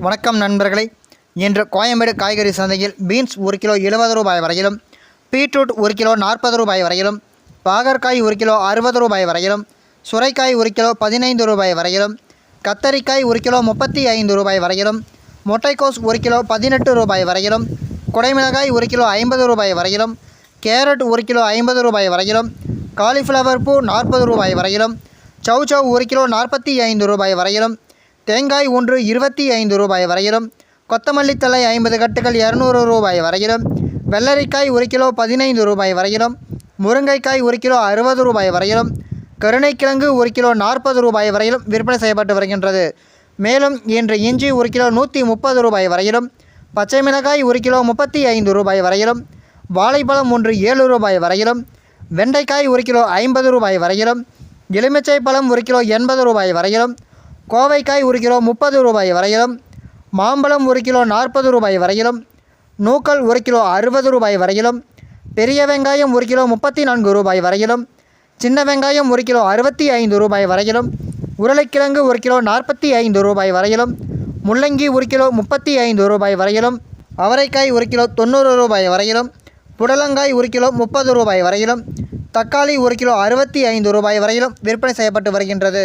வணக்கம் நண்பர்களே. இன்று கோயம்பேடு காய்கறி சந்தையில் பீன்ஸ் 1 கிலோ 70 ரூபாய் வரையிலும், பீட்ரூட் 1 கிலோ 40 ரூபாய் வரையிலும், பாகற்காய் 1 கிலோ 60 ரூபாய் வரையிலும், சுரைக்காய் 1 கிலோ 15 ரூபாய் வரையிலும், கத்தரிக்காய் 1 கிலோ 35 ரூபாய் வரையிலும், முட்டைக்கோஸ் 1 கிலோ 18 ரூபாய் வரையிலும், குடைமிளகாய் 1 கிலோ 50 ரூபாய் வரையிலும், கேரட் 1 கிலோ 50 ரூபாய் வரையிலும், காலிஃப்ளவர் பூ 40 ரூபாய் வரையிலும், சௌசௌ 1 கிலோ 45 ரூபாய் வரையிலும், தேங்காய் ஒன்று 25 ரூபாய் வரையிலும், கொத்தமல்லி தழை 50 கட்டுகள் 200 ரூபாய் வரையிலும், வெள்ளரிக்காய் 1 கிலோ 15 ரூபாய் வரையிலும், முருங்கைக்காய் 1 கிலோ 60 ரூபாய் வரையிலும், கருணைக்கிழங்கு 1 கிலோ 40 ரூபாய் வரையிலும் விற்பனை செய்யப்பட்டு வருகின்றது. மேலும் இன்று இஞ்சி 1 கிலோ 130 ரூபாய் வரையிலும், பச்சை மிளகாய் 1 கிலோ 35 ரூபாய் வரையிலும், வாழைப்பழம் ஒன்று 7 ரூபாய் வரையிலும், வெண்டைக்காய் 1 கிலோ 50 ரூபாய் வரையிலும், எலுமிச்சை பழம் 1 கிலோ 80 ரூபாய் வரையிலும், கோவைக்காய் 1 கிலோ 30 ரூபாய் வரையிலும், மாம்பழம் 1 கிலோ 40 ரூபாய் வரையிலும், நூக்கல் 1 கிலோ 60 ரூபாய் வரையிலும், பெரிய வெங்காயம் 1 கிலோ 34 ரூபாய் வரையிலும், சின்ன வெங்காயம் 1 கிலோ 65 ரூபாய் வரையிலும், உருளைக்கிழங்கு 1 கிலோ 45 ரூபாய் வரையிலும், முள்ளங்கி 1 கிலோ 35 ரூபாய் வரையிலும், அவரைக்காய் 1 கிலோ 90 ரூபாய் வரையிலும், புடலங்காய் 1 கிலோ 30 ரூபாய் வரையிலும், தக்காளி 1 கிலோ 65 ரூபாய் வரையிலும் விற்பனை செய்யப்பட்டு வருகின்றது.